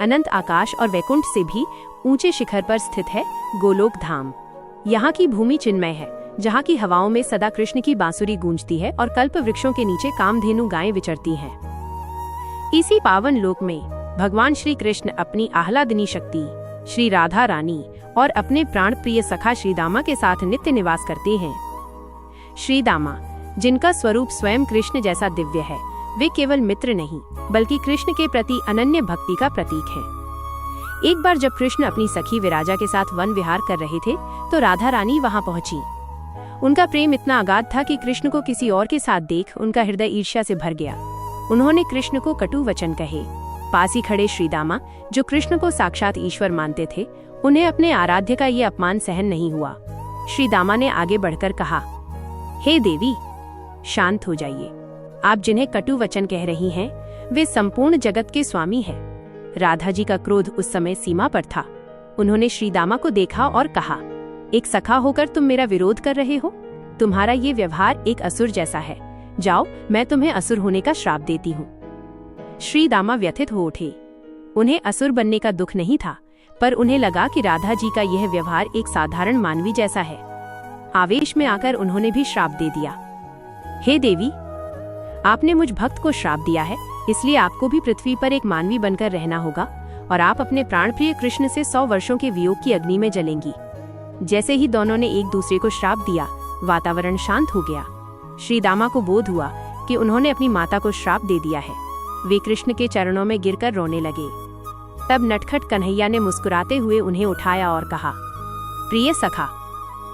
अनंत आकाश और वैकुंठ से भी ऊंचे शिखर पर स्थित है गोलोक धाम। यहाँ की भूमि चिन्मय है, जहाँ की हवाओं में सदा कृष्ण की बांसुरी गूंजती है और कल्प वृक्षों के नीचे कामधेनु गायें विचरती हैं। इसी पावन लोक में भगवान श्री कृष्ण अपनी आह्लादिनी शक्ति श्री राधा रानी और अपने प्राण प्रिय सखा श्रीदामा के साथ नित्य निवास करते हैं। श्रीदामा, जिनका स्वरूप स्वयं कृष्ण जैसा दिव्य है, वे केवल मित्र नहीं बल्कि कृष्ण के प्रति अनन्य भक्ति का प्रतीक हैं। एक बार जब कृष्ण अपनी सखी विराजा के साथ वन विहार कर रहे थे तो राधा रानी वहां पहुंची। उनका प्रेम इतना अगाध था कि कृष्ण को किसी और के साथ देख उनका हृदय ईर्ष्या से भर गया। उन्होंने कृष्ण को कटु वचन कहे। पास ही खड़े श्रीदामा, जो कृष्ण को साक्षात ईश्वर मानते थे, उन्हें अपने आराध्य का ये अपमान सहन नहीं हुआ। श्रीदामा ने आगे बढ़कर कहा, हे देवी, शांत हो जाइए। आप जिन्हें कटु वचन कह रही हैं, वे संपूर्ण जगत के स्वामी हैं। राधा जी का क्रोध उस समय सीमा पर था। उन्होंने श्रीदामा को देखा और कहा, एक सखा होकर तुम मेरा विरोध कर रहे हो? तुम्हारा ये व्यवहार एक असुर जैसा है। जाओ, मैं तुम्हें असुर होने का श्राप देती हूँ। श्रीदामा व्यथित हो उठे। उन्हें असुर बनने का दुख नहीं था, पर उन्हें लगा कि राधा जी का यह व्यवहार एक साधारण मानवी जैसा है। आवेश में आकर उन्होंने भी श्राप दे दिया। हे देवी, आपने मुझ भक्त को श्राप दिया है, इसलिए आपको भी पृथ्वी पर एक मानवी बनकर रहना होगा और आप अपने प्राणप्रिय कृष्ण से 100 वर्षों के वियोग की अग्नि में जलेंगी। जैसे ही दोनों ने एक दूसरे को श्राप दिया, वातावरण शांत हो गया। श्रीदामा को बोध हुआ कि उन्होंने अपनी माता को श्राप दे दिया है। वे कृष्ण के चरणों में गिरकर रोने लगे। तब नटखट कन्हैया ने मुस्कुराते हुए उन्हें उठाया और कहा, प्रिय सखा,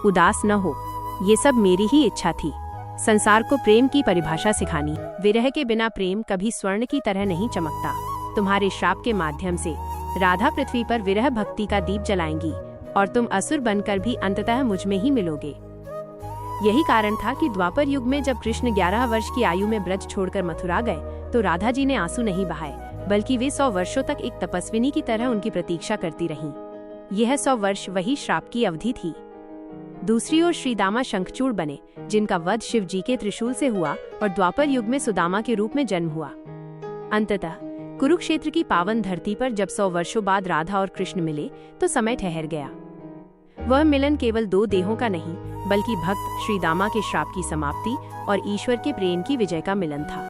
उदास न हो, ये सब मेरी ही इच्छा थी। संसार को प्रेम की परिभाषा सिखानी। विरह के बिना प्रेम कभी स्वर्ण की तरह नहीं चमकता। तुम्हारे श्राप के माध्यम से राधा पृथ्वी पर विरह भक्ति का दीप जलाएंगी और तुम असुर बनकर भी अंततः मुझ में ही मिलोगे। यही कारण था कि द्वापर युग में जब कृष्ण 11 वर्ष की आयु में ब्रज छोड़कर मथुरा गए तो राधा जी ने आंसू नहीं बहाए, बल्कि वे 100 वर्षों तक एक तपस्विनी की तरह उनकी प्रतीक्षा करती रहीं। यह 100 वर्ष वही श्राप की अवधि थी। दूसरी ओर श्रीदामा शंखचूड़ बने, जिनका वध शिव जी के त्रिशूल से हुआ और द्वापर युग में सुदामा के रूप में जन्म हुआ। अंततः कुरुक्षेत्र की पावन धरती पर जब 100 वर्षों बाद राधा और कृष्ण मिले तो समय ठहर गया। वह मिलन केवल 2 देहों का नहीं, बल्कि भक्त श्रीदामा के श्राप की समाप्ति और ईश्वर के प्रेम की विजय का मिलन था।